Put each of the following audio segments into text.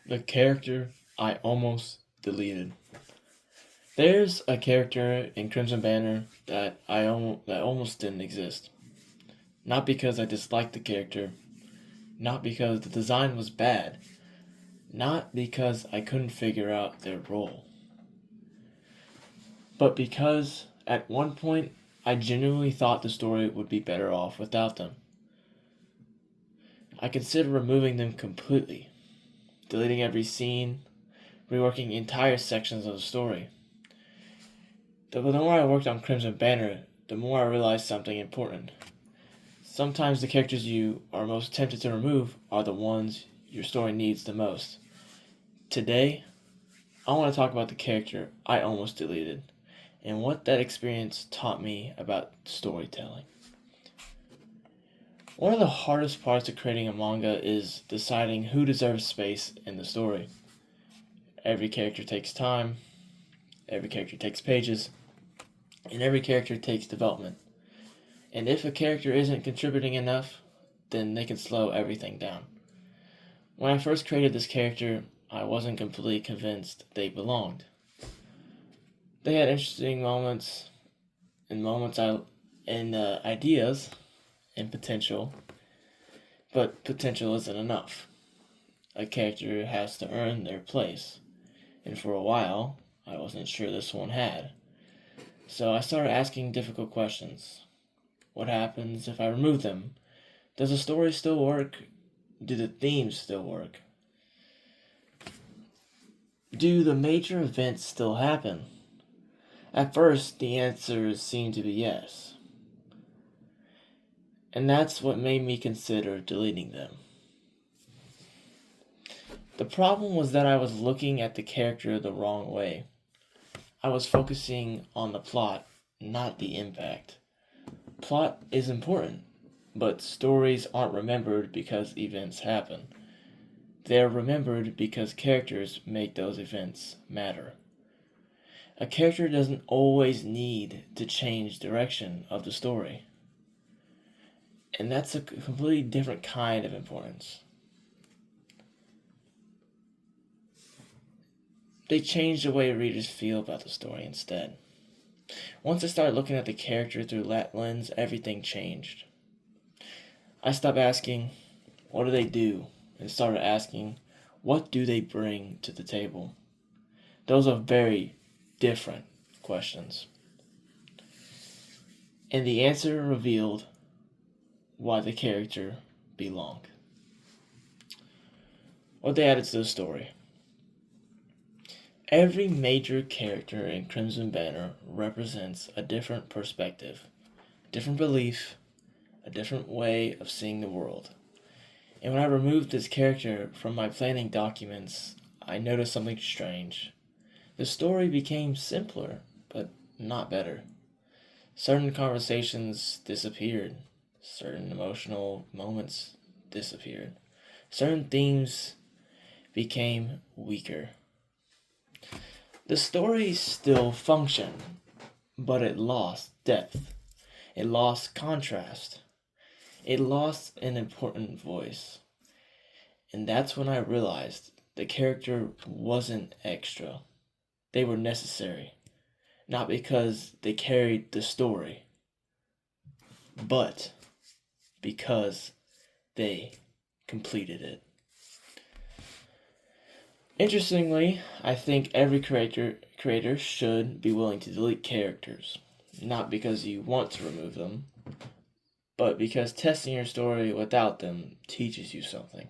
The character I almost deleted. There's a character in Crimson Banner that almost didn't exist. Not because I disliked the character, not because the design was bad, not because I couldn't figure out their role, but because at one point I genuinely thought the story would be better off without them. I considered removing them completely, deleting every scene, reworking entire sections of the story. The more I worked on Crimson Banner, the more I realized something important. Sometimes the characters you are most tempted to remove are the ones your story needs the most. Today, I want to talk about the character I almost deleted and what that experience taught me about storytelling. One of the hardest parts of creating a manga is deciding who deserves space in the story. Every character takes time, every character takes pages, and every character takes development. And if a character isn't contributing enough, then they can slow everything down. When I first created this character, I wasn't completely convinced they belonged. They had interesting moments and ideas and potential, but potential isn't enough. A character has to earn their place, and for a while, I wasn't sure this one had. So I started asking difficult questions. What happens if I remove them? Does the story still work? Do the themes still work? Do the major events still happen? At first, the answers seemed to be yes. And that's what made me consider deleting them. The problem was that I was looking at the character the wrong way. I was focusing on the plot, not the impact. Plot is important, but stories aren't remembered because events happen. They're remembered because characters make those events matter. A character doesn't always need to change direction of the story. And that's a completely different kind of importance. They change the way readers feel about the story instead. Once I started looking at the character through that lens, everything changed. I stopped asking, what do they do? And started asking, what do they bring to the table? Those are very different questions. And the answer revealed why the character belonged. What they added to the story. Every major character in Crimson Banner represents a different perspective, a different belief, a different way of seeing the world. And when I removed this character from my planning documents, I noticed something strange. The story became simpler, but not better. Certain conversations disappeared. Certain emotional moments disappeared. Certain themes became weaker. The story still functioned, but it lost depth. It lost contrast. It lost an important voice. And that's when I realized the character wasn't extra. They were necessary. Not because they carried the story, but because they completed it. Interestingly, I think every creator should be willing to delete characters, not because you want to remove them, but because testing your story without them teaches you something.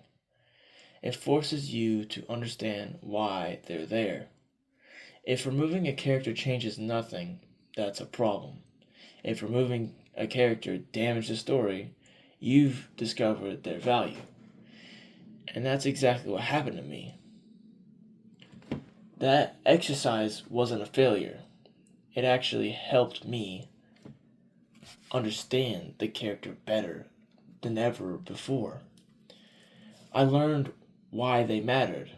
It forces you to understand why they're there. If removing a character changes nothing, that's a problem. If removing a character damages the story, you've discovered their value. And that's exactly what happened to me. That exercise wasn't a failure. It actually helped me understand the character better than ever before. I learned why they mattered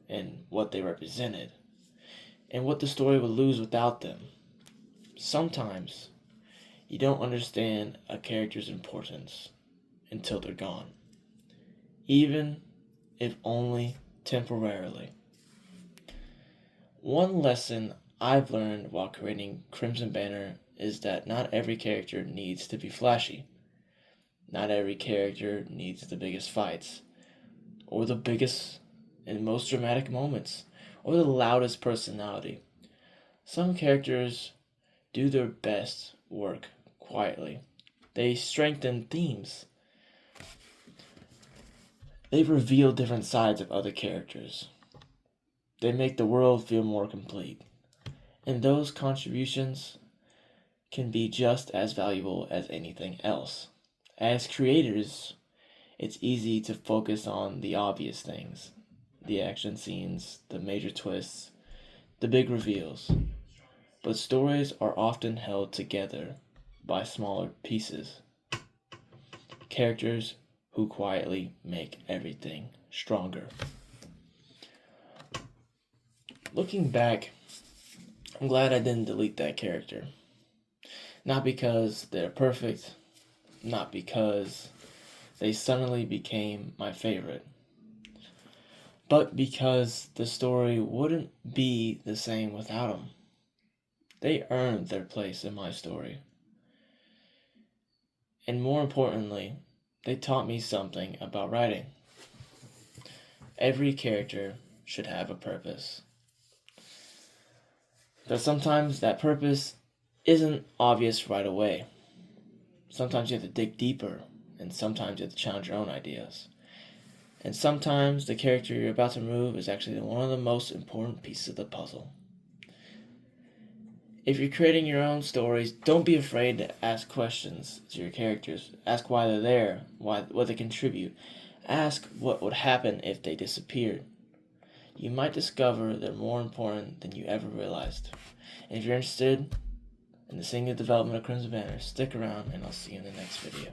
and what they represented and what the story would lose without them. Sometimes you don't understand a character's importance until they're gone, even if only temporarily. One lesson I've learned while creating Crimson Banner is that not every character needs to be flashy. Not every character needs the biggest fights, or the biggest and most dramatic moments, or the loudest personality. Some characters do their best work quietly. They strengthen themes. They reveal different sides of other characters. They make the world feel more complete. And those contributions can be just as valuable as anything else. As creators, it's easy to focus on the obvious things, the action scenes, the major twists, the big reveals. But stories are often held together by smaller pieces. Characters who quietly make everything stronger. Looking back, I'm glad I didn't delete that character. Not because they're perfect, not because they suddenly became my favorite, but because the story wouldn't be the same without them. They earned their place in my story. And more importantly, they taught me something about writing. Every character should have a purpose. But sometimes that purpose isn't obvious right away. Sometimes you have to dig deeper, and sometimes you have to challenge your own ideas. And sometimes the character you're about to remove is actually one of the most important pieces of the puzzle. If you're creating your own stories, don't be afraid to ask questions to your characters. Ask why they're there, what they contribute. Ask what would happen if they disappeared. You might discover they're more important than you ever realized. And if you're interested in seeing the development of Crimson Banner, stick around and I'll see you in the next video.